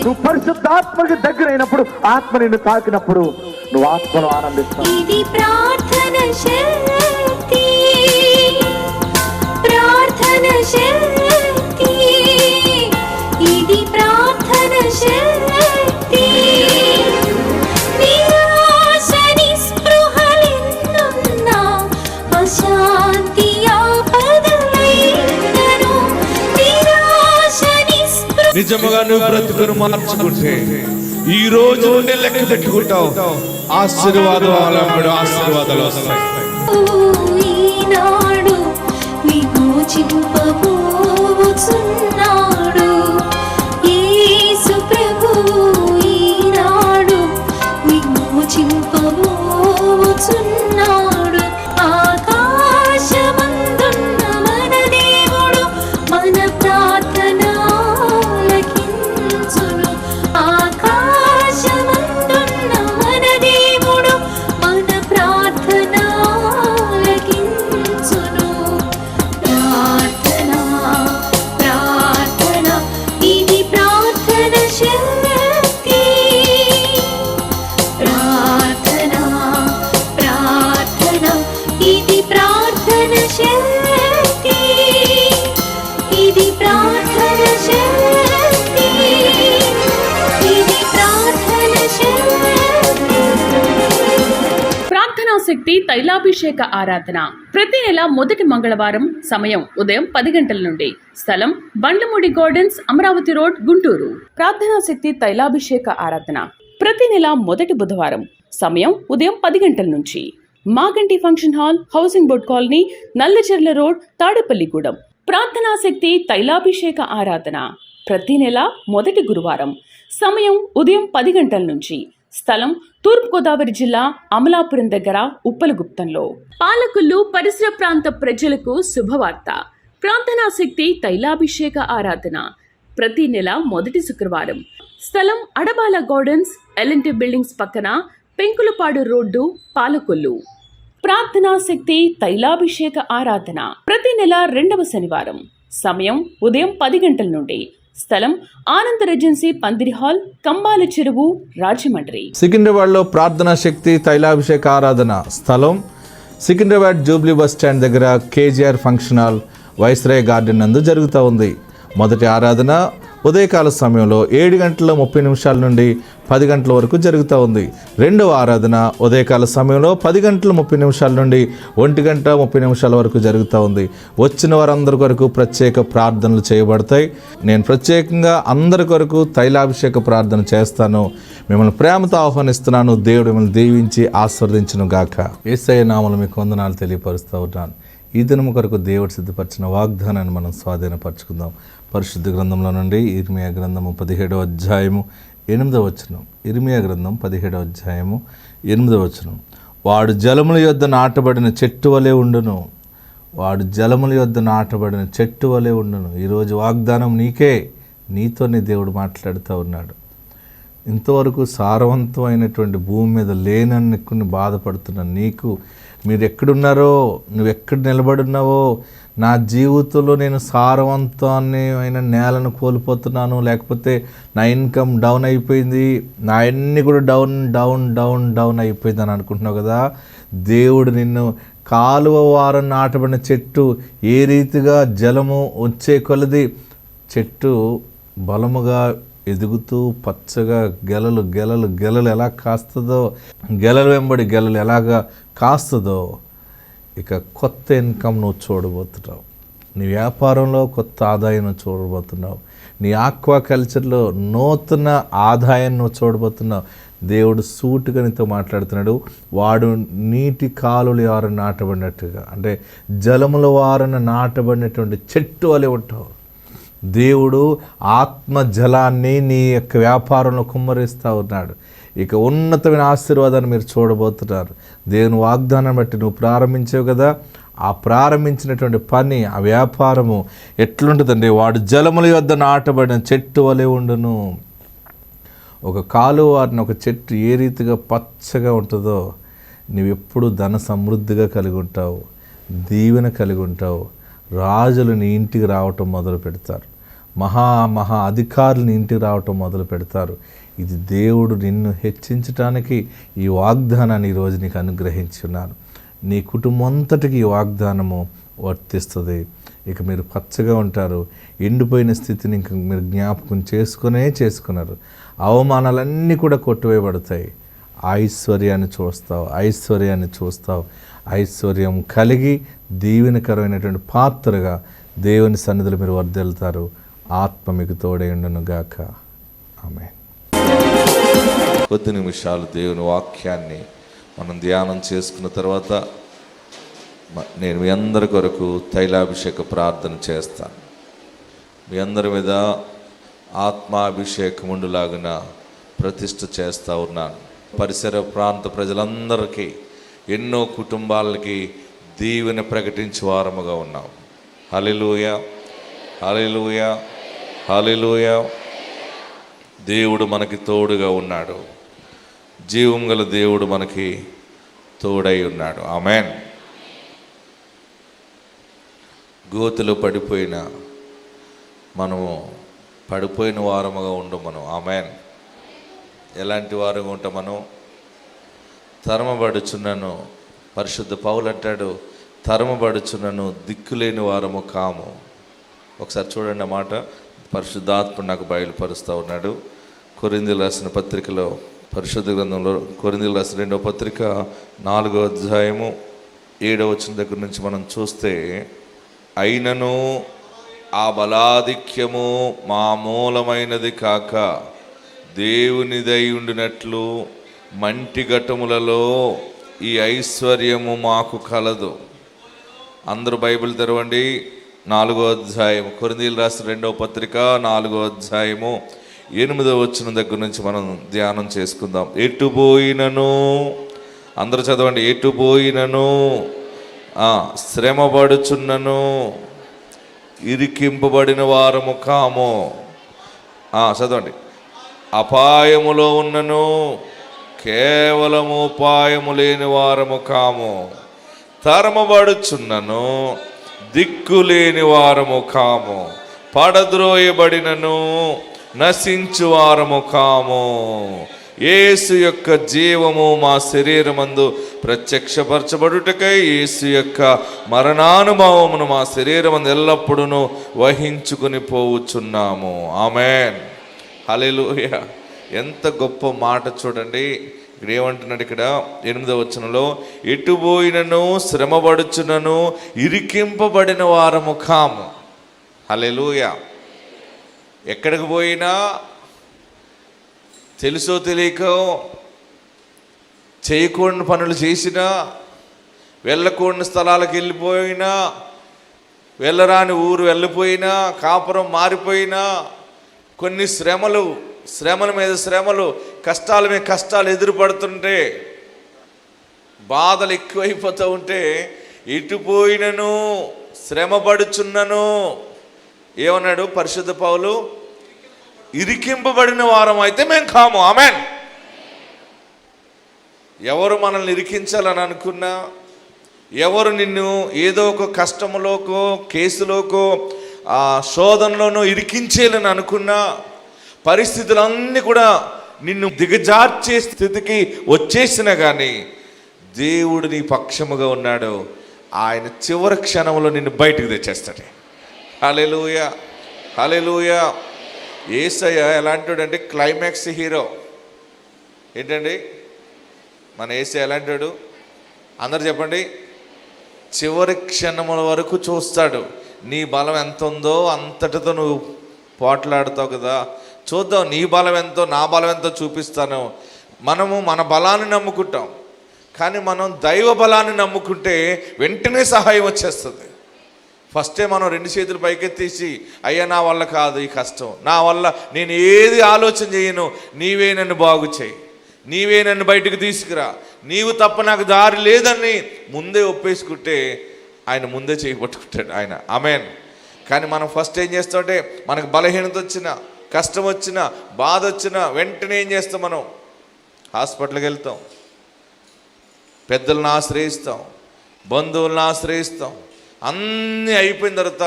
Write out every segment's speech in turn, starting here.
నువ్వు పరిశుద్ధాత్మకి దగ్గరైనప్పుడు, ఆత్మ నిన్ను తాకినప్పుడు నువ్వు ఆత్మను ఆనందిస్తావు. ఇది ప్రార్థన శక్తి, ప్రార్థన శక్తి, ఇది ప్రార్థన శక్తి. నిరాశ నిస్పృహలెన్నున్నా, అశాంతి ఆపదలైనను, నిరాశ నిస్పృహ. నిజముగా నువ్వు బ్రతుకును మార్చుకుంటే ఈ రోజు నుండి లెక్క పెట్టుకుంటావు. ఆశీర్వాదాలు వస్తాయి. ఈనాడు విమోచింపబోచున్నాడు యేసు ప్రభువు, ఈనాడు విమోచింపబోచున్నాడు. ఆకాశమందున్న మన దేవుడు మన ప్రార్థన ఆలకించును. ఆకాశమందున్న మన దేవుడు మన ప్రార్థన ఆలకించును. ప్రార్థన, ప్రార్థన, ఇది ప్రార్థన శక్తి. ప్రార్థన, ప్రార్థన, ఇది ప్రార్థన శక్తి. ఇది ప్రార్థన శక్తి. ఇది ప్రార్థన శక్తి. ప్రార్థనా శక్తి తైలాభిషేక ఆరాధన ప్రతి నెల మొదటి మంగళవారం. సమయం ఉదయం 10 గంటల నుండి. స్థలం బండ్లమూడి గార్డెన్స్, అమరావతి రోడ్, గుంటూరు. ప్రార్థనా శక్తి తైలాభిషేక ఆరాధన ప్రతి నెల మొదటి బుధవారం. సమయం ఉదయం 10 గంటల నుంచి. Maganti function hall, housing board colony, Nallacherla road, Tadepalligudem. ప్రార్థనా శక్తి తైలాభిషేక ఆరాధన ప్రతి నెల మొదటి గురువారం. సమయం ఉదయం 10 గంటల నుంచి. స్థలం తూర్పుగోదావరి జిల్లా, అమలాపురం దగ్గర, ఉప్పలగుప్తంలో. పాలకొల్లు పరిసర ప్రాంత ప్రజలకు శుభవార్త. ప్రార్థనా శక్తి తైలాభిషేక ఆరాధన ప్రతి నెల మొదటి శుక్రవారం. స్థలం అడబాల గార్డెన్స్, ఎల్ఎన్టీ బిల్డింగ్స్ పక్కన, పెంకులపాడు రోడ్డు, పాలకొల్లు. ప్రార్థనా శక్తి తైలాభిషేక ఆరాధన ప్రతి నెల 2వ శనివారం. సమయం ఉదయం 10 గంటల నుండి. స్థలం ఆనంద రెజెన్సీ, పందిరి హాల్, కంబాల చెరువు, రాజమండ్రి. సికింద్రాబాద్లో ప్రార్థనా శక్తి తైలాభిషేక ఆరాధన స్థలం సికింద్రాబాద్ జూబ్లీ బస్ స్టాండ్ దగ్గర KGR function hall, viceroy garden నందు జరుగుతూ ఉంది. మొదటి ఆరాధన ఉదయకాల సమయంలో 7:30 నుండి 10 గంటల వరకు జరుగుతూ ఉంది. రెండవ ఆరాధన ఉదయకాల సమయంలో 10:30 నుండి 1:30 వరకు జరుగుతూ ఉంది. వచ్చిన వారందరి కొరకు ప్రత్యేక ప్రార్థనలు చేయబడతాయి. నేను ప్రత్యేకంగా అందరి కొరకు తైలాభిషేక ప్రార్థన చేస్తాను. మిమ్మల్ని ప్రేమతో ఆహ్వానిస్తున్నాను. దేవుడు మిమ్మల్ని దీవించి ఆశీర్వదించును గాక. యేసయ్య నామములో మీకు వందనాలు తెలియపరుస్తూ ఉన్నాను. ఈ దినము కొరకు దేవుడు సిద్ధపరిచిన వాగ్దానాన్ని మనం స్వాధీనపరచుకుందాం. పరిశుద్ధ గ్రంథంలో నుండి ఇర్మియా గ్రంథము 17వ అధ్యాయము 8వ వచనం. ఇర్మియా గ్రంథం 17వ అధ్యాయము 8వ వచనం. వాడు జలముల యొద్ద నాటబడిన చెట్టు వలె ఉండును. వాడు జలముల యొద్ద నాటబడిన చెట్టు వలె ఉండును. ఈరోజు వాగ్దానం నీకే, నీతోనే దేవుడు మాట్లాడుతూ ఉన్నాడు. ఇంతవరకు సారవంతమైనటువంటి భూమి మీద లేనన్ని బాధపడుతున్న నీకు, మీరు ఎక్కడున్నారో, నువ్వు ఎక్కడ నిలబడున్నావో, నా జీవితంలో నేను సారవంతమైన నేలను కోల్పోతున్నాను, లేకపోతే నా ఇన్కమ్ డౌన్ అయిపోయింది, నా అన్నీ కూడా డౌన్ అయిపోయింది అని అనుకుంటున్నావు కదా. దేవుడు నిన్ను కాలువ వారం నాటబడిన చెట్టు ఏ రీతిగా జలము వచ్చే కొలది చెట్టు బలముగా ఎదుగుతూ పచ్చగా గెలలు ఎలా కాస్తుందో, గెలలు వెంబడి గెలలు ఎలాగా కాస్తుందో, ఇక కొత్త ఇన్కమ్ నువ్వు చూడబోతున్నావు. నీ వ్యాపారంలో కొత్త ఆదాయం నువ్వు చూడబోతున్నావు. నీ ఆక్వాకల్చర్లో నూతన ఆదాయం నువ్వు చూడబోతున్నావు. దేవుడు సూటిగా నీతో మాట్లాడుతున్నాడు. వాడు నీటి కాలువల వారన నాటబడినట్టుగా, అంటే జలముల వారన నాటబడినటువంటి చెట్టు వలె ఉంటావు. దేవుడు ఆత్మ జలాన్ని నీ యొక్క వ్యాపారంలో కుమ్మరిస్తూ ఉన్నాడు. ఇక ఉన్నతమైన ఆశీర్వాదాన్ని మీరు చూడబోతున్నారు. దేవుని వాగ్దానం బట్టి నువ్వు ప్రారంభించావు కదా, ఆ ప్రారంభించినటువంటి పని, ఆ వ్యాపారము ఎట్లుంటుందండి? వాడు జలముల యొద్ద నాటబడిన చెట్టు వలె ఉండును. ఒక కాలువ వారిని ఒక చెట్టు ఏ రీతిగా పచ్చగా ఉంటుందో, నువ్వెప్పుడు ధన సమృద్ధిగా కలిగి ఉంటావు, దీవెన కలిగి ఉంటావు. రాజులు నీ ఇంటికి రావటం మొదలు పెడతారు. మహా అధికారులు ఇంటికి రావటం మొదలు పెడతారు. ఇది దేవుడు నిన్ను హెచ్చించటానికి ఈ వాగ్దానాన్ని ఈరోజు నీకు అనుగ్రహించున్నాను. నీ కుటుంబం అంతటికి ఈ వాగ్దానము వర్తిస్తుంది. ఇక మీరు పచ్చగా ఉంటారు. ఎండిపోయిన స్థితిని ఇంక మీరు జ్ఞాపకం చేసుకున్నారు. అవమానాలన్నీ కూడా కొట్టివేయబడతాయి. ఐశ్వర్యాన్ని చూస్తావు. ఐశ్వర్యం కలిగి దీవెనకరమైనటువంటి పాత్రగా దేవుని సన్నిధిలో మీరు వర్ధిల్లుతారు. ఆత్మ మీకు తోడై ఉండును గాక. ఆమేన్. కొద్ది నిమిషాలు దేవుని వాక్యాన్ని మనం ధ్యానం చేసుకున్న తర్వాత నేను మీ అందరి కొరకు తైలాభిషేక ప్రార్థన చేస్తాను. మీ అందరి మీద ఆత్మాభిషేకముండులాగున ప్రతిష్ఠ చేస్తూ ఉన్నాను. పరిసర ప్రాంత ప్రజలందరికీ, ఎన్నో కుటుంబాలకి దీవెన ప్రకటించే వారముగా ఉన్నాం. హల్లెలూయా, హల్లెలూయా, హల్లెలూయా. దేవుడు మనకి తోడుగా ఉన్నాడు. జీవం గల దేవుడు మనకి తోడై ఉన్నాడు. ఆమేన్. గోతులో పడిపోయిన మనము పడిపోయిన వారముగా ఉండమను. ఆమేన్. ఎలాంటి వారుగా ఉంటాం మనం? తరమబడుచున్నను. పరిశుద్ధ పౌలు అంటాడు, తరమబడుచున్నను, దిక్కులేని వారము కాము. ఒకసారి చూడండి ఆ మాట. పరిశుద్ధాత్మ నాకు బయలుపరుస్తూ ఉన్నాడు. కొరింథీయులకు రాసిన పత్రికలో, పరిశుద్ధ గ్రంథంలో కొరింథీయులకు రాసిన 2వ పత్రిక 4వ అధ్యాయము 7వ వచనం దగ్గర నుంచి మనం చూస్తే, అయినను ఆ బలాధిక్యము మా మూలమైనది కాక దేవునిదై ఉండినట్లు మంటి ఘటములలో ఈ ఐశ్వర్యము మాకు కలదు. అందరూ బైబిల్ తెరవండి. 4వ అధ్యాయం, కొరింథీయులకు రాసిన 2వ పత్రిక 4వ అధ్యాయము 8వ వచనం దగ్గర నుంచి మనం ధ్యానం చేసుకుందాం. ఎటుపోయినను, అందరూ చదవండి. ఎటుపోయినను, శ్రమపడుచున్నను, ఇరికింపబడిన వారము కాము. చదవండి. అపాయములో ఉన్నను, కేవలము ఉపాయము లేని వారము కాము. తరమబడుచున్నను, దిక్కులేని వారము కాము. పడద్రోయబడినను, నశించు వారము కాము. యేసు యొక్క జీవము మా శరీరమందు ప్రత్యక్షపరచబడుటకై యేసు యొక్క మరణానుభవమును మా శరీరమందు ఎల్లప్పుడూ వహించుకుని పోవుచున్నాము. ఆమేన్. హల్లెలూయా. ఎంత గొప్ప మాట చూడండి. ఇక్కడ ఏమంటున్నాడు? ఇక్కడ 8వ వచనంలో, ఎటుపోయినను, శ్రమపడుచునను, ఇరికింపబడిన వారము కాము. హల్లెలూయా. ఎక్కడికి పోయినా, తెలుసో తెలియకో చేయకూడని పనులు చేసినా, వెళ్ళకూడని స్థలాలకు వెళ్ళిపోయినా, వెళ్ళరాని ఊరు వెళ్ళిపోయినా, కాపురం మారిపోయినా, కొన్ని శ్రమల మీద శ్రమలు, కష్టాల మీద కష్టాలు ఎదురుపడుతుంటే, బాధలు ఎక్కువైపోతూ ఉంటే, ఎటుపోయినను శ్రమపడుచున్నను, ఏమన్నాడు పరిశుద్ధ పౌలు? ఇరికింపబడిన వారం అయితే మేము కాము. ఆమేన్. ఎవరు మనల్ని ఇరికించాలని అనుకున్నా, ఎవరు నిన్ను ఏదో ఒక కష్టములోకో, కేసులోకో, శోధనలోనో ఇరికించేయాలని అనుకున్నా, పరిస్థితులన్నీ కూడా నిన్ను దిగజార్చే స్థితికి వచ్చేసినా కానీ దేవుడు నీ పక్షముగా ఉన్నాడు. ఆయన చివరి క్షణంలో నిన్ను బయటకు తెచ్చేస్తాడు. హల్లెలూయా, హల్లెలూయా. యేసయ్య ఎలాంటివాడంటే క్లైమాక్స్ హీరో. ఏంటండి మన యేసయ్య ఎలాంటివాడు? అందరు చెప్పండి. చివరి క్షణముల వరకు చూస్తాడు. నీ బలం ఎంత ఉందో అంతటితో నువ్వు పోట్లాడుతావు కదా, చూద్దాం నీ బలం ఎంతో నా బలం ఎంతో చూపిస్తాను. మనము మన బలాన్ని నమ్ముకుంటాం, కానీ మనం దైవ బలాన్ని నమ్ముకుంటే వెంటనే సహాయం వచ్చేస్తుంది. ఫస్టే మనం 2 చేతులు పైకెత్తేసి, అయ్యా నా వల్ల కాదు ఈ కష్టం, నా వల్ల నేను ఏది ఆలోచన చేయను, నీవే నన్ను బాగు చేయి, నీవే నన్ను బయటకు తీసుకురా, నీవు తప్ప నాకు దారి లేదని ముందే ఒప్పేసుకుంటే ఆయన ముందే చేయబట్టుకుంటాడు ఆయన. ఆమేన్. కానీ మనం ఫస్ట్ ఏం చేస్తామంటే, మనకు బలహీనత వచ్చినా, కష్టం వచ్చినా, బాధ వచ్చినా వెంటనే ఏం చేస్తాం? మనం హాస్పిటల్కి వెళ్తాం, పెద్దలను ఆశ్రయిస్తాం, బంధువులను ఆశ్రయిస్తాం. అన్నీ అయిపోయిన తర్వాత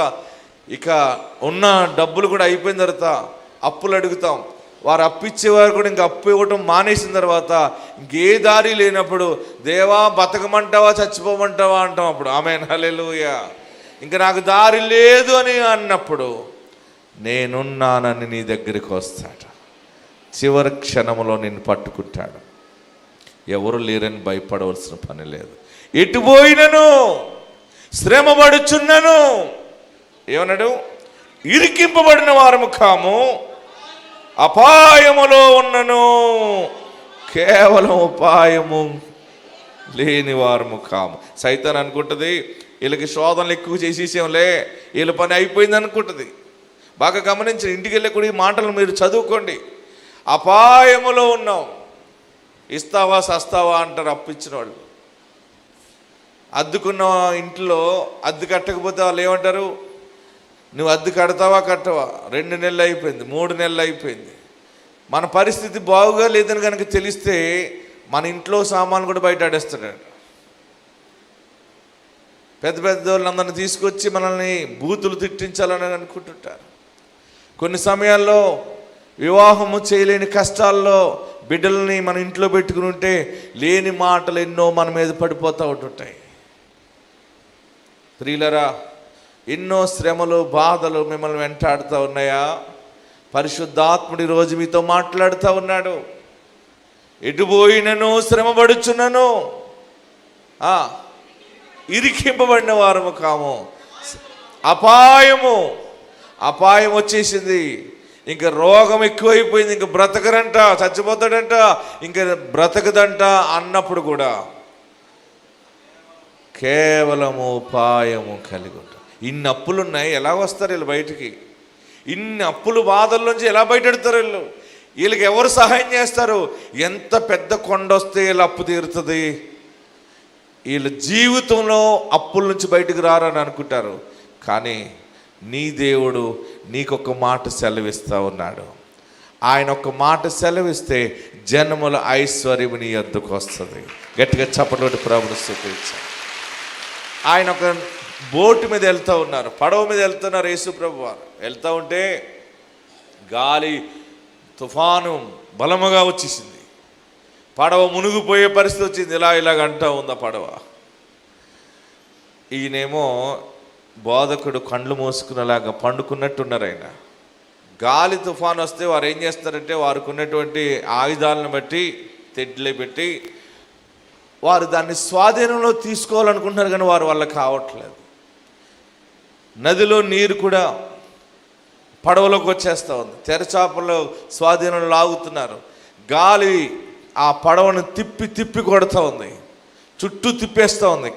ఇక ఉన్న డబ్బులు కూడా అయిపోయిన తర్వాత అప్పులు అడుగుతాం. వారు అప్పిచ్చేవారు కూడా ఇంక అప్పు ఇవ్వటం మానేసిన తర్వాత ఇంకే దారి లేనప్పుడు దేవా బతకమంటావా చచ్చిపోమంటావా అంటాం. అప్పుడు ఆమేన్, హల్లెలూయా. ఇంకా నాకు దారి లేదు అని అన్నప్పుడు నేనున్నానని నీ దగ్గరికి వస్తాడు. చివరి క్షణంలో నిన్ను పట్టుకుంటాడు. ఎవరు లేరని భయపడవలసిన పని లేదు. ఎటు పోయినను శ్రమ పడుచున్నను ఏమన్నాడు? ఇరికింపబడిన వారము కాము, అపాయములో ఉన్నను, కేవలం ఉపాయము లేని వారము కాము. సైతాన్ అనుకుంటుంది వీళ్ళకి శోధనలు ఎక్కువ చేసేసేంలే, వీళ్ళ పని అయిపోయింది అనుకుంటుంది. బాగా గమనించి ఇంటికి వెళ్ళి కూడా ఈ మాటలు మీరు చదువుకోండి. అపాయములో ఉన్నాం, ఇస్తావా సస్తావా అంటారు అప్పిచ్చిన వాళ్ళు. అద్దుకున్న ఇంట్లో అద్దె కట్టకపోతే వాళ్ళు ఏమంటారు? నువ్వు అద్దె కడతావా కట్టవా? 2 నెలలు అయిపోయింది, 3 నెలలు అయిపోయింది. మన పరిస్థితి బాగుగా లేదని కనుక తెలిస్తే మన ఇంట్లో సామాన్లు కూడా బయట ఆడేస్తాడు. పెద్ద పెద్ద వాళ్ళందరినీ తీసుకొచ్చి మనల్ని బూతులు తిట్టించాలని అనుకుంటుంటారు. కొన్ని సమయాల్లో వివాహము చేయలేని కష్టాల్లో బిడ్డల్ని మన ఇంట్లో పెట్టుకుని ఉంటే లేని మాటలు ఎన్నో మన మీద పడిపోతూ ఉంటుంటాయి. ప్రియులరా, ఎన్నో శ్రమలు బాధలు మిమ్మల్ని వెంటాడుతూ ఉన్నాయా? పరిశుద్ధాత్ముడి రోజు మీతో మాట్లాడుతూ ఉన్నాడు. ఎటుపోయినను శ్రమ పడుచున్నను, ఇరికింపబడిన వారము కాము. అపాయం వచ్చేసింది. ఇంకా రోగం ఎక్కువైపోయింది, ఇంకా బ్రతకరంట, చచ్చిపోతాడంట, ఇంకా బ్రతకదంట అన్నప్పుడు కూడా కేవలము ఉపాయము కలిగి ఉంటాం. ఇన్ని అప్పులు ఉన్నాయి, ఎలా వస్తారు వీళ్ళు బయటికి? ఇన్ని అప్పులు బాధల్లోంచి ఎలా బయటెడతారు వీళ్ళు? వీళ్ళకి ఎవరు సహాయం చేస్తారు? ఎంత పెద్ద కొండ వస్తే వీళ్ళు అప్పు తీరుతుంది? వీళ్ళ జీవితంలో అప్పుల నుంచి బయటకు రారని అనుకుంటారు. కానీ నీ దేవుడు నీకొక మాట సెలవిస్తూ ఉన్నాడు. ఆయన ఒక మాట సెలవిస్తే జన్మల ఐశ్వర్యం నీ యొద్దకు వస్తుంది. గట్టిగా చప్పట్లు ప్రభువును స్తుతించండి. ఆయన ఒక బోటు మీద వెళ్తూ ఉన్నారు, పడవ మీద వెళ్తున్నారు. యేసు ప్రభు వారు వెళ్తూ ఉంటే గాలి తుఫాను బలముగా వచ్చేసింది. పడవ మునిగిపోయే పరిస్థితి వచ్చింది. ఇలాగ అంటూ ఉంది ఆ పడవ. ఈయనేమో బోధకుడు కండ్లు మూసుకునేలాగా పండుకున్నట్టున్నారు. ఆయన గాలి తుఫాను వస్తే వారు ఏం చేస్తారంటే వారికి ఉన్నటువంటి ఆయుధాలను బట్టి తెడ్లే పెట్టి వారు దాన్ని స్వాధీనంలో తీసుకోవాలనుకుంటున్నారు, కానీ వారు వల్ల కావట్లేదు. నదిలో నీరు కూడా పడవలోకి వచ్చేస్తూ ఉంది. తెరచాపల్లో స్వాధీనంలో లాగుతున్నారు. గాలి ఆ పడవను తిప్పి కొడుతూ ఉంది, చుట్టూ తిప్పేస్తూ ఉంది.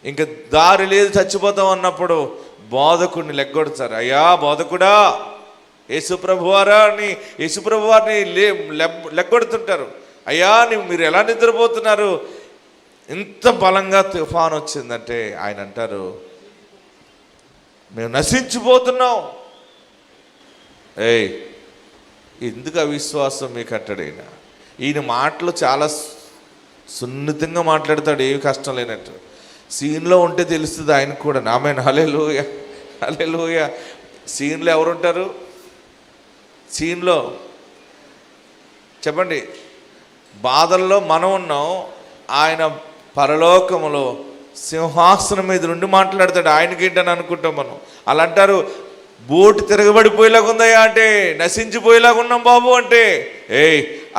ఇంకా దారి లేదు, చచ్చిపోతాం అన్నప్పుడు బోధకుడిని లెగ్గొడతారు. అయ్యా బోధకుడా, యేసుప్రభువారా అని యేసుప్రభువారిని లెగ్గొడుతుంటారు. అయ్యా మీరు ఎలా నిద్రపోతున్నారు? ఇంత బలంగా తుఫాన్ వచ్చిందంటే ఆయన అంటారు, మేము నశించిపోతున్నాం. ఎందుకు అవిశ్వాసం మీకు అంటాడు ఈయన. ఈయన మాటలు చాలా సున్నితంగా మాట్లాడతాడు, ఏమి కష్టం లేనట్టు. సీన్లో ఉంటే తెలుస్తుంది ఆయనకు కూడా. ఆమేన్, హల్లెలూయా, హల్లెలూయా. సీన్లో ఎవరుంటారు? సీన్లో చెప్పండి. బాధల్లో మనం ఉన్నాం, ఆయన పరలోకములో సింహాసనం మీద నుండి మాట్లాడతాడు. ఆయనకేంటని అనుకుంటాం మనం. అలా అంటారు, బోటు తిరగబడిపోయేలాగా ఉందయ్యా అంటే, నశించిపోయేలాగా ఉన్నాం బాబు అంటే,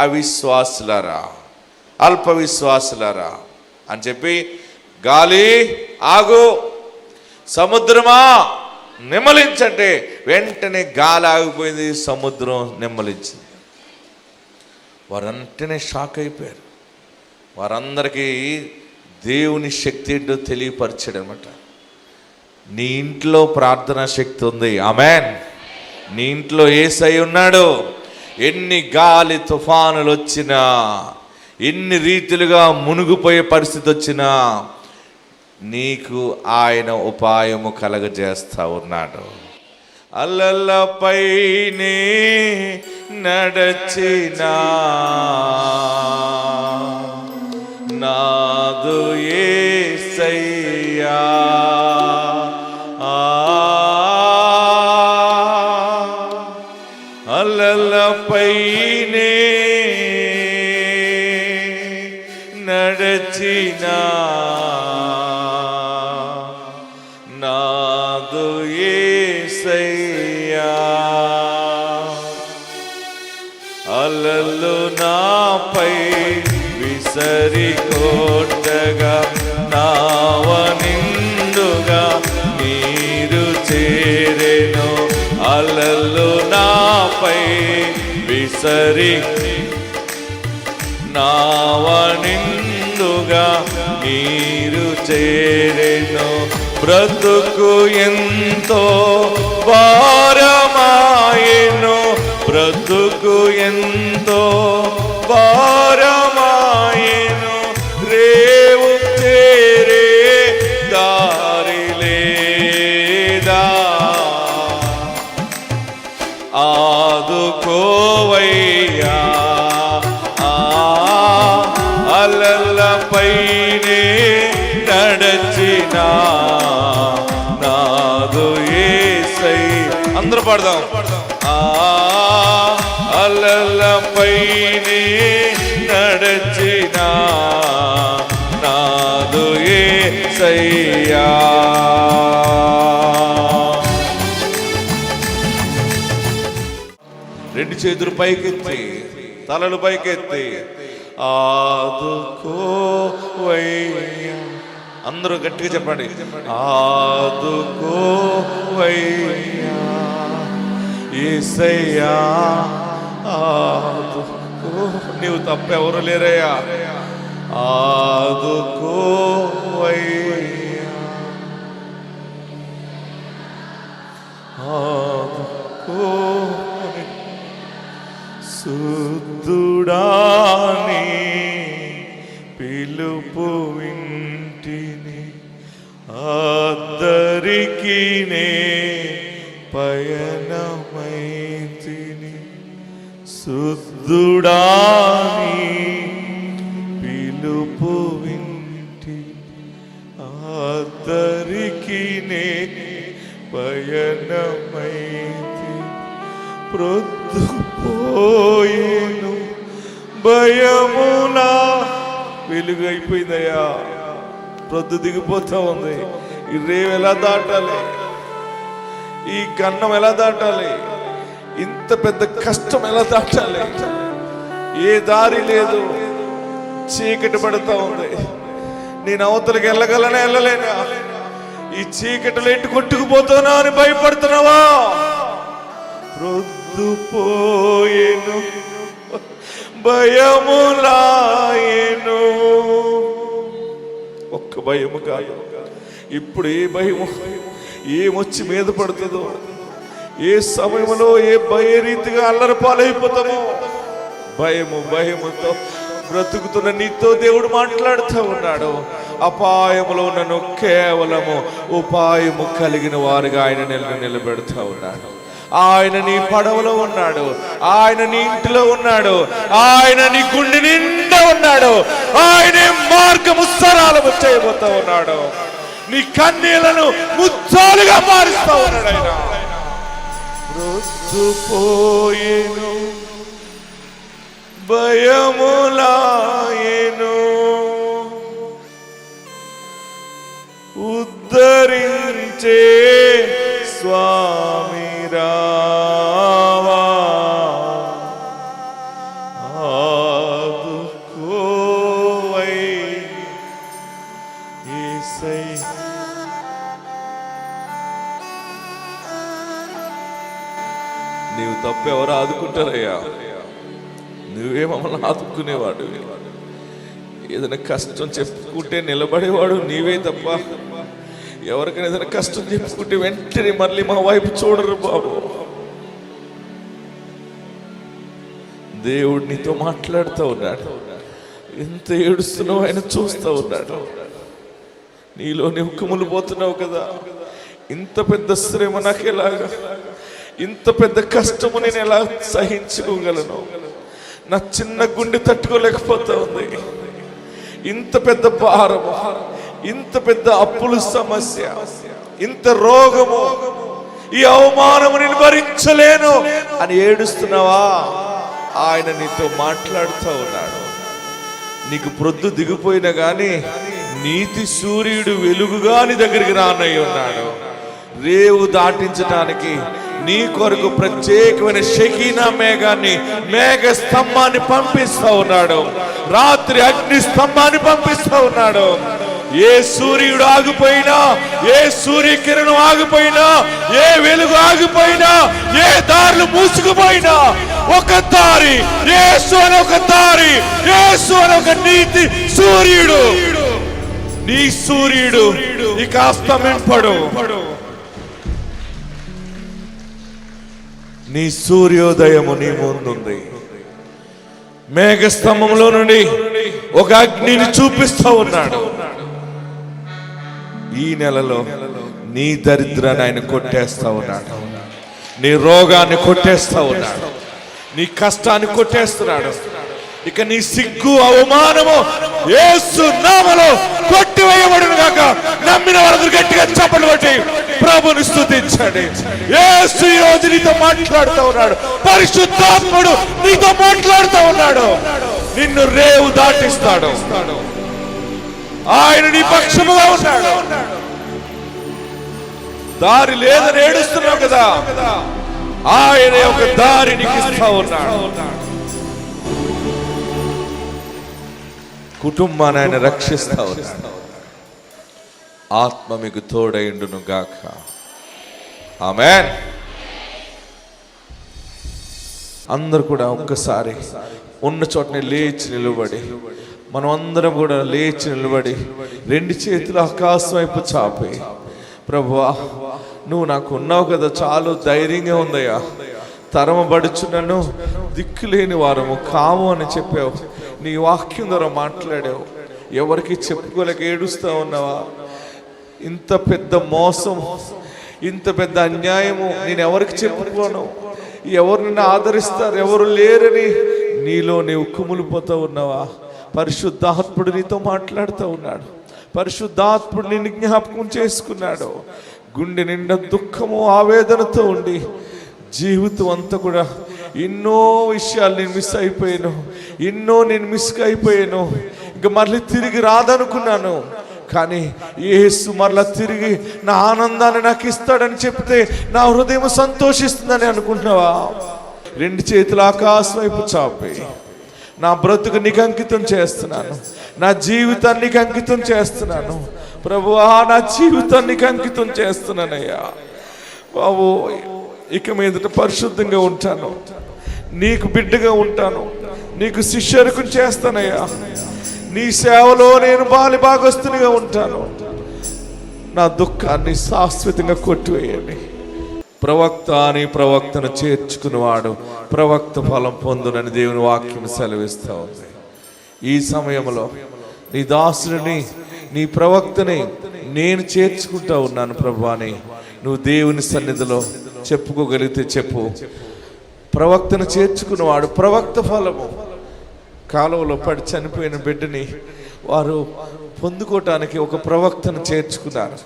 అవిశ్వాసులారా, అల్ప విశ్వాసులారా అని చెప్పి, గాలి ఆగు, సముద్రమా నిమ్మలించంటే వెంటనే గాలి ఆగిపోయింది, సముద్రం నిమ్మలించింది. వారంటనే షాక్ అయిపోయారు. వారందరికీ దేవుని శక్తి ఏంటో తెలియపరిచాడు అనమాట. నీ ఇంట్లో ప్రార్థనా శక్తి ఉంది. ఆమేన్. నీ ఇంట్లో యేసయ్య ఉన్నాడు. ఎన్ని గాలి తుఫానులు వచ్చినా, ఎన్ని రీతిలుగా మునిగిపోయే పరిస్థితి వచ్చినా నీకు ఆయన ఉపాయము కలగజేస్తా ఉన్నాడు. అలలపైనే నడచినా నాదు యేసయ్యా, అలలపైనే నడచినా నాదు యేసయ్యా, అలలు నాపై విసరి కొట్టగా నావ నిండుగా నీరు చేరెను. అలలు నాపై విసరి నావ నిండుగా నీరు చేరెను. బ్రతుకు ఎంతో భారమాయెను, బ్రతుకు ఎంతో భారమాయెను. రేవు చేరే దారి లేదా, ఆదుకోవయ్యా. అలలపైనే నడచినా నాదు యేసయ్యా. అందరూ పాడదాం. అలలపైనే నడచినా నాదు యేసయ్యా. రెండు చేతులు పైకెత్తి, తలలు పైకెత్తి ఆదుకోవయ్యా. అందరూ గట్టిగా చెప్పండి. ఆదుకోవయ్యా యేసయ్యా, ఆదుకో. నీవు తప్ప ఎవరు లేరయ్యా. ఆదుకోవయ్యా, ఆదుకో. శుద్ధుడాని పిలుపు వింటిని, అద్దరికి నే పయనమైతిని. శుద్ధుడాని పిలుపు వింటిని, అద్దరికి నే పయనమైతిని. ప్రొద్దుపోయేను భయమునా. వెలుగు అయిపోయిందయ్యా, ప్రొద్దు దిగిపోతా ఉంది. ఈ రేవు ఎలా దాటాలి, ఈ గన్నం ఎలా దాటాలి, ఇంత పెద్ద కష్టం ఎలా దాటాలి? ఏ దారి లేదు, చీకటి పడుతూ ఉంది. నేను అవతలకి వెళ్ళగలనా వెళ్ళలేనా? ఈ చీకటిలో ఎట్టు కొట్టుకుపోతున్నా అని భయపడుతున్నావా? ప్రొద్దుపోయేను భయములాయెను. ఒక్క భయము కాదు, ఇప్పుడు ఏ భయము ఏమొచ్చి మీద పడుతుందో, ఏ సమయంలో ఏ భయరీతిగా అల్లరి పాలైపోతామో, భయముతో బ్రతుకుతున్న నీతో దేవుడు మాట్లాడుతూ ఉన్నాడు. అపాయములో నన్ను కేవలము ఉపాయము కలిగిన వారుగా ఆయన నిలబెడుతూ ఉన్నాడు. ఆయన నీ పడవలో ఉన్నాడు, ఆయన నీ ఇంటిలో ఉన్నాడు, ఆయన నీ గుండె నిండా ఉన్నాడు. ఆయనే మార్గము సరళము చేయబోతా ఉన్నాడు. నీ కన్నీళ్లను ముత్యాలుగా మారుస్తా ఉన్నాడు ఆయన. ప్రొద్దుపోయేను భయములాయెను, ఉద్ధరించే స్వామి రావా, ఆదుకోవై యేసయ్యా. నీవు తప్ప ఎవరు ఆదుకుంటారయ్యా? నువ్వే మమ్మల్ని ఆదుకునేవాడు. ఏదైనా కష్టం చెప్పుకుంటే నిలబడేవాడు నీవే తప్ప ఎవరికైనా ఏదైనా కష్టం చెప్పుకుంటే వెంటనే మళ్ళీ మా వైపు చూడరు బాబు. దేవుడు నీతో మాట్లాడుతూ ఉన్నాడు. ఎంత ఏడుస్తున్నావు ఆయన చూస్తూ ఉన్నాడు. నీలో నిప్పుములు పోతున్నావు కదా, ఇంత పెద్ద శ్రమ నాకెలాగా, ఇంత పెద్ద కష్టము నేను ఎలా సహించుకోగలను? నా చిన్న గుండె తట్టుకోలేకపోతా ఉంది. ఇంత పెద్ద భారము, ఇంత పెద్ద అప్పుల సమస్య, ఇంత రోగము, ఈ అవమానము నేను భరించలేను అని ఏడుస్తున్నావా? ఆయన నీతో మాట్లాడుతూ ఉన్నాడు. నీకు ప్రొద్దు దిగిపోయినా గాని నీతి సూర్యుడు వెలుగుగా నీ దగ్గరికి రానయ్యి ఉన్నాడు. రేవు దాటించడానికి నీ కొరకు ప్రత్యేకమైన షకీనా మేఘాన్ని, మేఘ స్తంభాన్ని పంపిస్తా ఉన్నాడు. రాత్రి అగ్ని స్తంభాన్ని పంపిస్తా ఉన్నాడు. ఏ సూర్యుడు ఆగిపోయినా, ఏ సూర్యకిరణం ఆగిపోయినా, ఏ వెలుగు ఆగిపోయినా, ఏ దారులు మూసుకుపోయినా ఒక దారి, యేసు అనే ఒక దారి, యేసు అనే ఒక నీతి సూర్యుడు, నీ సూర్యుడు ఇక అస్తమింపడు. నీ సూర్యోదయము నీ ముందుంది. మేఘస్తంభంలో నుండి ఒక అగ్నిని చూపిస్తా ఉన్నాడు. ఈ నెలలో నీ దరిద్రాన్ని ఆయన కొట్టేస్తా ఉన్నాడు. నీ రోగాన్ని కొట్టేస్తా ఉన్నాడు. నీ కష్టాన్ని కొట్టేస్తున్నాడు. ఇక నీ సిగ్గు, అవమానము యేసు నామములో కొట్టివేయబడును గాక. నమ్మిన వారందరూ గట్టిగా చప్పట్లు కొట్టి ప్రభువుని స్తుతించండి. యేసు ఈ రోజు నీతో మాట్లాడుతూ ఉన్నాడు. పరిశుద్ధాత్ముడు నీతో మాట్లాడుతూ ఉన్నాడు. నిన్ను రేవు దాటిస్తాడు. ఆయన నీ పక్షముగా ఉన్నాడు. దారి లేదని ఏడుస్తున్నావు కదా, ఆయన ఒక దారి నీకు ఇస్తా ఉన్నాడు. కుటుంబాన్ని ఆయన రక్షిస్తా ఉన్నాడు. ఆత్మ మీకు తోడైండును గాక. ఆమేన్. అందరు కూడా ఒక్కసారి ఉన్న చోటనే లేచి నిలబడి, మనం అందరం కూడా లేచి నిలబడి రెండు చేతులు ఆకాశం వైపు చాపి, ప్రభువా నువ్వు నాకు ఉన్నావు కదా, చాలు ధైర్యంగా ఉందయ్యా, తరమబడుచున్నను దిక్కులేని వారము కాము అని చెప్పావు. నీ వాక్యం ద్వారా మాట్లాడావు. ఎవరికి చెప్పుకోలేక ఏడుస్తా ఉన్నావా? ఇంత పెద్ద మోసం, ఇంత పెద్ద అన్యాయము నేను ఎవరికి చెప్పుకోను, ఎవరు నిన్ను ఆదరిస్తారు, ఎవరు లేరని నీలో నీవు కుమిలిపోతూ ఉన్నావా? పరిశుద్ధాత్ముడు నీతో మాట్లాడుతూ ఉన్నాడు. పరిశుద్ధాత్ముడు నిన్ను జ్ఞాపకం చేసుకున్నాడు. గుండె నిండా దుఃఖము, ఆవేదనతో ఉండి జీవితం అంతా కూడా ఎన్నో విషయాలు నేను మిస్ అయిపోయాను, నేను మిస్ అయిపోయాను, ఇంకా మళ్ళీ తిరిగి రాదనుకున్నాను, కానీ యేసు మరలా తిరిగి నా ఆనందాన్ని నాకు ఇస్తాడని చెప్తే నా హృదయం సంతోషిస్తుందని అనుకుంటున్నావా? రెండు చేతులు ఆకాశం వైపు చాపి, నా బ్రతుకు నీకు అంకితం చేస్తున్నాను, నా జీవితాన్ని నీకు అంకితం చేస్తున్నాను ప్రభువా, నా జీవితాన్ని నీకు అంకితం చేస్తున్నానయ్యా బాబు. ఇక మీదట పరిశుద్ధంగా ఉంటాను, నీకు బిడ్డగా ఉంటాను, నీకు శిష్యరికం చేస్తానయ్యా, నీ సేవలో నేను బాలి భాగస్తునిగా ఉంటాను. నా దుఃఖాన్ని శాశ్వతంగా కొట్టివేయండి. ప్రవక్త అని ప్రవక్తను చేర్చుకున్నవాడు ప్రవక్త ఫలం పొందునని దేవుని వాక్యం సెలవిస్తూ ఉంది. ఈ సమయంలో నీ దాసుని, నీ ప్రవక్తని నేను చేర్చుకుంటా ఉన్నాను ప్రభువా అని నువ్వు దేవుని సన్నిధిలో చెప్పుకోగలిగితే చెప్పు. ప్రవక్తను చేర్చుకున్నవాడు ప్రవక్త ఫలము. కాలువలో పడి చనిపోయిన బిడ్డని వారు పొందుకోవటానికి ఒక ప్రవక్తను చేర్చుకున్నారు.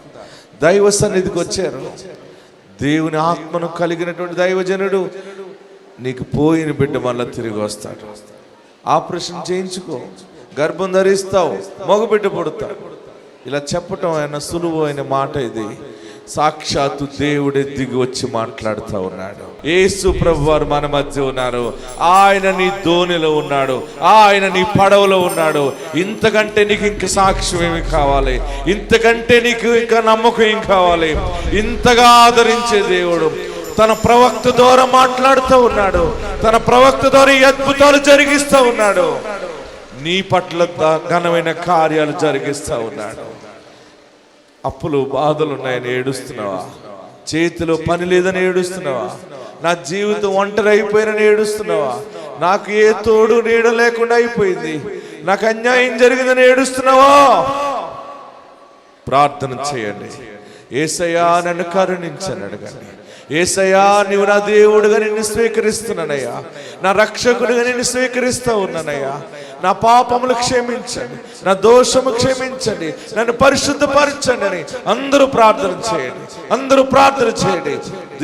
దైవ సన్నిధికి వచ్చారు. దేవుని ఆత్మను కలిగినటువంటి దైవజనుడు నీకు పోయిన బిడ్డ మళ్ళీ తిరిగి వస్తాడు. ఆపరేషన్ చేయించుకో, గర్భం ధరిస్తావు, మగబిడ్డ పుడతావు. ఇలా చెప్పటం ఆయన సులువు అయిన మాట. ఇది సాక్షాత్తు దేవుడే దిగి వచ్చి మాట్లాడుతూ ఉన్నాడు. యేసు ప్రభు వారు మన మధ్య ఉన్నారు. ఆయన నీ దోణిలో ఉన్నాడు, ఆయన నీ పడవలో ఉన్నాడు. ఇంతకంటే నీకు ఇంక సాక్ష్యం ఏమి కావాలి? ఇంతకంటే నీకు ఇంకా నమ్మకం ఏం కావాలి? ఇంతగా ఆదరించే దేవుడు తన ప్రవక్త ద్వారా మాట్లాడుతూ ఉన్నాడు. తన ప్రవక్త ద్వారా ఈ అద్భుతాలు జరిగిస్తూ ఉన్నాడు. నీ పట్ల ఘనమైన కార్యాలు జరిగిస్తూ ఉన్నాడు. అప్పులు బాధలు ఉన్నాయని ఏడుస్తున్నావా? చేతిలో పని లేదని ఏడుస్తున్నావా? నా జీవితం ఒంటరి అయిపోయినని ఏడుస్తున్నావా? నాకు ఏ తోడు నీడ లేకుండా అయిపోయింది, నాకు అన్యాయం జరిగిందని ఏడుస్తున్నావా? ప్రార్థన చేయండి. యేసయ్యా నన్ను కరుణించని అడగండి. యేసయ్యా నీవు నా దేవుడుగా నిన్ను స్వీకరిస్తున్నానయ్యా, నా రక్షకుడిగా నిన్ను స్వీకరిస్తూ ఉన్నానయ్యా. నా పాపములు క్షమించండి, నా దోషము క్షమించండి, నన్ను పరిశుద్ధపరచండి అని అందరూ ప్రార్థన చేయండి, అందరూ ప్రార్థన చేయండి.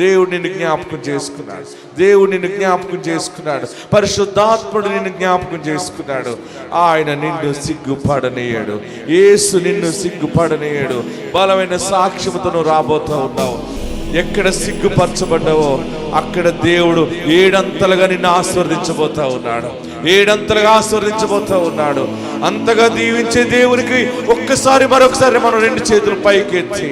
దేవుడు నిన్ను జ్ఞాపకం చేసుకున్నాడు, దేవుడు నిన్ను జ్ఞాపకం చేసుకున్నాడు, పరిశుద్ధాత్ముడు నిన్ను జ్ఞాపకం చేసుకున్నాడు. ఆయన నిన్ను సిగ్గుపడనీయడు, యేసు నిన్ను సిగ్గుపడనీయడు. బలమైన సాక్ష్యముతో నువ్వు రాబోతూ ఉన్నావు. ఎక్కడ సిగ్గుపరచబడ్డావో అక్కడ దేవుడు ఏడంతలుగా నిన్ను ఆశీర్వదించబోతా ఉన్నాడు, ఏడంతలుగా ఆశీర్వదించబోతా ఉన్నాడు. అంతగా దీవించే దేవునికి ఒక్కసారి మరొకసారి మనం రెండు చేతులు పైకెత్తి,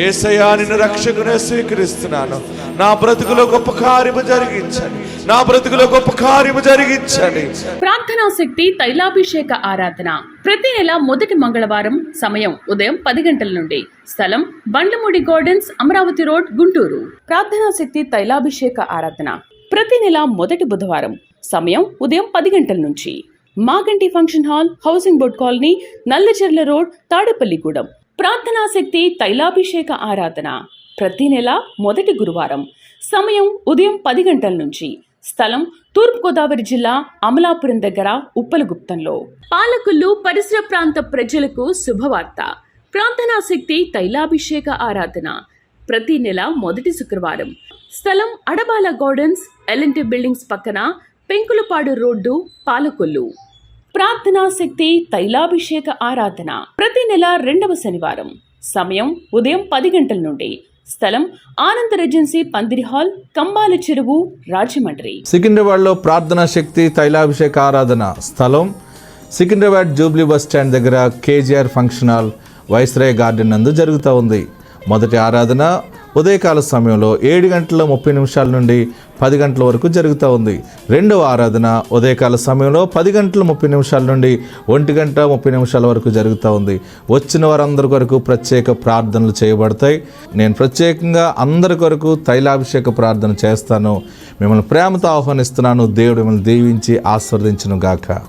యేసయ్యా నిన్ను రక్షకునే స్వీకరిస్తున్నాను, నా బ్రతుకులో గొప్ప కార్యము జరిగించండి, నా బ్రతుకులో గొప్ప కార్యము జరిగించండి. ప్రార్థనా శక్తి తైలాభిషేక ఆరాధన ప్రతి నెల మొదటి మంగళవారం, సమయం ఉదయం 10 గంటల నుండి, స్థలం బండ్లమూడి గార్డెన్స్, అమరావతి రోడ్, గుంటూరు. ప్రార్థనా శక్తి తైలాభిషేక ఆరాధన ప్రతి నెల మొదటి బుధవారం, సమయం ఉదయం 10 గంటల నుంచి, Maganti function hall, housing board colony, Nallacherla road, Tadepalligudem. ప్రార్థనా శక్తి తైలాభిషేక ఆరాధన ప్రతి నెల మొదటి గురువారం, సమయం ఉదయం 10 గంటల నుంచి, స్థలం తూర్పుగోదావరి జిల్లా అమలాపురం దగ్గర ఉప్పలగుప్తంలో. పాలకొల్లు పరిసర ప్రాంత ప్రజలకు శుభవార్త. ప్రార్థనా శక్తి తైలాభిషేక ఆరాధన ప్రతి నెల మొదటి శుక్రవారం, స్థలం అడబాల గార్డెన్స్, ఎల్ఎన్టీ బిల్డింగ్స్ పక్కన, పెంకులపాడు రోడ్డు, పాలకొల్లు. ప్రార్థనా శక్తి తైలాభిషేక ఆరాధన ప్రతి నెల 2వ శనివారం, సమయం ఉదయం 10 గంటల నుండి, స్థలం ఆనంద్ రెజెన్సీ పందిరి హాల్, కంబాల చెరువు, రాజమండ్రి. సికింద్రాబాద్లో ప్రార్థనా శక్తి తైలాభిషేక ఆరాధన స్థలం సికింద్రాబాద్ జూబ్లీ బస్ స్టాండ్ దగ్గర KGR function hall, viceroy garden నందు జరుగుతూ ఉంది. మొదటి ఆరాధన ఉదయకాల సమయంలో 7:30 నుండి 10 గంటల వరకు జరుగుతూ ఉంది. రెండవ ఆరాధన ఉదయకాల సమయంలో 10:30 నుండి 1:30 వరకు జరుగుతూ ఉంది. వచ్చిన వారందరి కొరకు ప్రత్యేక ప్రార్థనలు చేయబడతాయి. నేను ప్రత్యేకంగా అందరి కొరకు తైలాభిషేక ప్రార్థన చేస్తాను. మిమ్మల్ని ప్రేమతో ఆహ్వానిస్తున్నాను. దేవుడు మిమ్మల్ని దీవించి ఆశీర్వదించును గాక.